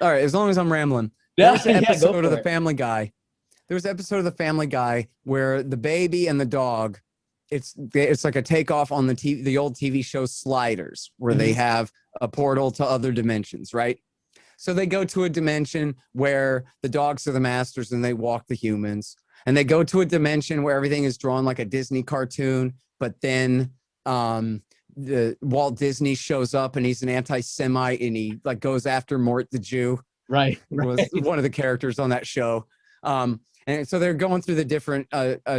All right, as long as I'm rambling. There Yeah, was an yeah, go episode of for The it. Family Guy. There was an episode of The Family Guy where the baby and the dog, it's like a takeoff on the old TV show Sliders, where they Mhm. have a portal to other dimensions, right? So they go to a dimension where the dogs are the masters and they walk the humans. And they go to a dimension where everything is drawn like a Disney cartoon, but then the Walt Disney shows up and he's an anti-Semite and he like goes after Mort the Jew. Right, Was right, one of the characters on that show. And so they're going through the different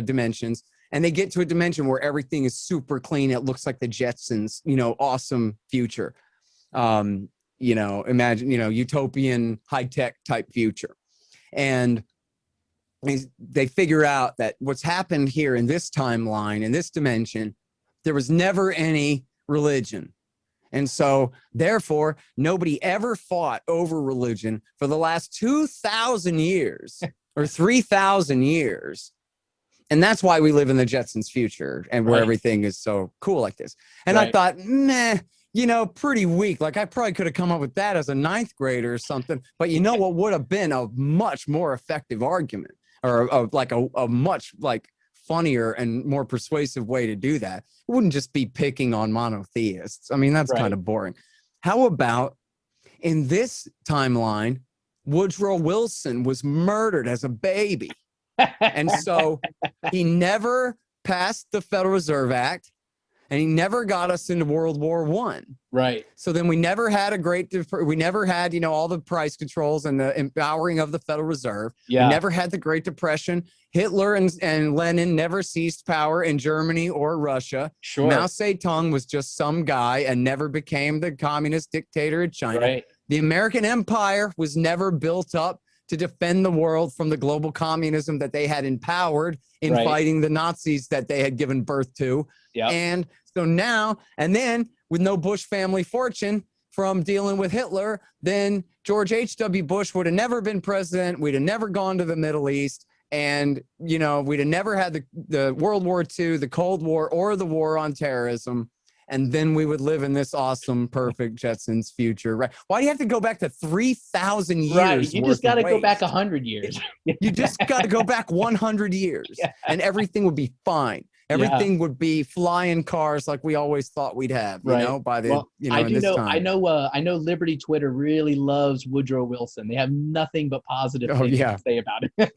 dimensions, and they get to a dimension where everything is super clean. It looks like the Jetsons, awesome future. Imagine, utopian high tech type future. And they figure out that what's happened here in this timeline, in this dimension, there was never any religion. And so, therefore, nobody ever fought over religion for the last 2,000 years or 3,000 years. And that's why we live in the Jetsons future and where right, everything is so cool like this. And I right. thought, meh, pretty weak. Like I probably could have come up with that as a ninth grader or something. But you know what would have been a much more effective argument, or a much like funnier and more persuasive way to do that? It wouldn't just be picking on monotheists. I mean, that's kind Right. of boring. How about in this timeline, Woodrow Wilson was murdered as a baby. And so he never passed the Federal Reserve Act, and he never got us into World War One. Right. So then we never had we never had, all the price controls and the empowering of the Federal Reserve. We Yeah, never had the Great Depression. Hitler and Lenin never seized power in Germany or Russia. Mao sure. Zedong was just some guy and never became the communist dictator of China. Right, The American empire was never built up to defend the world from the global communism that they had empowered in right. fighting the Nazis that they had given birth to. Yep. And so now, and then with no Bush family fortune from dealing with Hitler, then George H.W. Bush would have never been president. We'd have never gone to the Middle East. And, we'd have never had the World War II, the Cold War, or the war on terrorism. And then we would live in this awesome, perfect Jetsons future, right? Why do you have to go back to 3,000 Right. years You just worth got of to go back waste? 100 years. You just got to go back 100 years Yeah. and everything would be fine. Yeah. Everything would be flying cars like we always thought we'd have, Right. by the, Well, I in do this know. I time. know. I know. Liberty Twitter really loves Woodrow Wilson. They have nothing but positive Oh, things yeah. to say about it.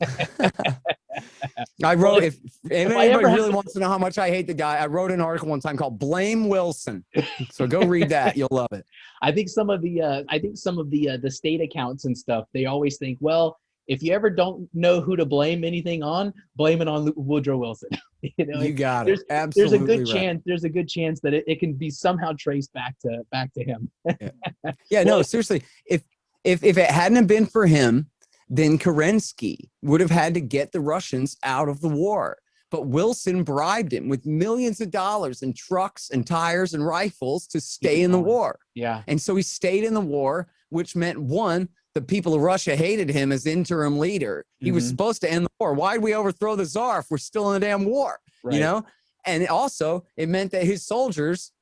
I Well, wrote, if I anybody ever have, really wants to know how much I hate the guy, I wrote an article one time called Blame Wilson. So go read that. You'll love it. I think some of the state accounts and stuff. They always think, well, if you ever don't know who to blame anything on, blame it on Woodrow Wilson. You got it. There's a Absolutely good right. chance. There's a good chance that it can be somehow traced back to him. Yeah. Yeah, Well, no, seriously. If it hadn't been for him, then Kerensky would have had to get the Russians out of the war. But Wilson bribed him with millions of dollars and trucks and tires and rifles to keep stay it in the going. war. Yeah. And so he stayed in the war, which meant one, the people of Russia hated him as interim leader. He was Mhm. supposed to end the war. Why'd we overthrow the Tsar if we're still in the damn war? Right. And also it meant that his soldiers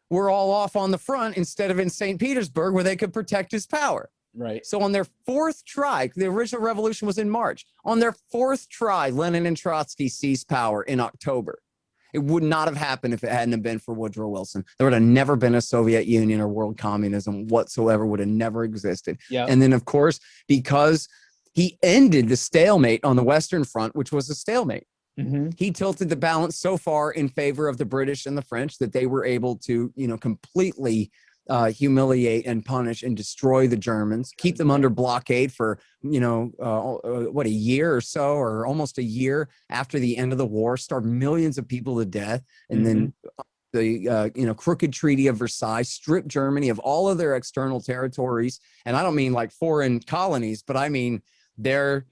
were all off on the front instead of in St. Petersburg where they could protect his power. Right. So on their fourth try, the original revolution was in March. On their fourth try, Lenin and Trotsky seized power in October. It would not have happened if it hadn't been for Woodrow Wilson. There would have never been a Soviet Union or world communism whatsoever, would have never existed. Yeah. And then, of course, because he ended the stalemate on the Western Front, which was a stalemate, Mm-hmm. he tilted the balance so far in favor of the British and the French that they were able to, completely humiliate and punish and destroy the Germans, keep them under blockade for, a year or so, or almost a year after the end of the war, starve millions of people to death. And then the crooked Treaty of Versailles stripped Germany of all of their external territories. And I don't mean like foreign colonies, but I mean their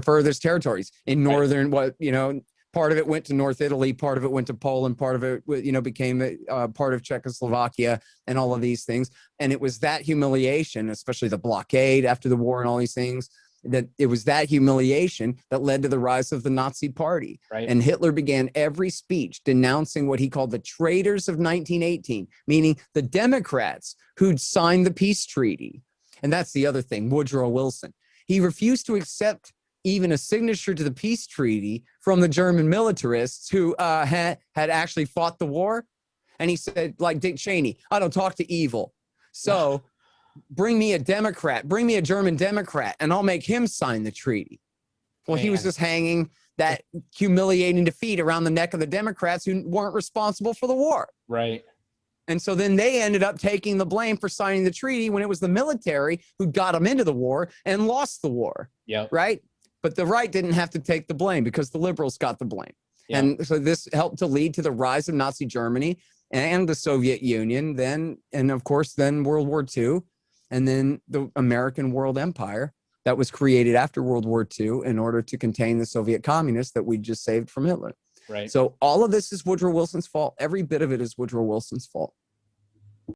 furthest territories in northern, part of it went to North Italy, part of it went to Poland, part of it, became part of Czechoslovakia and all of these things. And it was that humiliation, especially the blockade after the war and all these things, that it was that humiliation that led to the rise of the Nazi Party. Right. And Hitler began every speech denouncing what he called the traitors of 1918, meaning the Democrats who'd signed the peace treaty, And that's the other thing, Woodrow Wilson. He refused to accept even a signature to the peace treaty from the German militarists who had actually fought the war. And he said, like Dick Cheney, I don't talk to evil. So bring me a Democrat, bring me a German Democrat, and I'll make him sign the treaty. Well, he was just hanging that humiliating defeat around the neck of the Democrats who weren't responsible for the war. Right. And so then they ended up taking the blame for signing the treaty when it was the military who got them into the war and lost the war. Yeah. Right. But the right didn't have to take the blame because the liberals got the blame. Yep. And so this helped to lead to the rise of Nazi Germany and the Soviet Union, then, and of course, then World War II, and then the American world empire that was created after World War II in order to contain the Soviet communists that we just saved from Hitler. Right. So all of this is Woodrow Wilson's fault. Every bit of it is Woodrow Wilson's fault.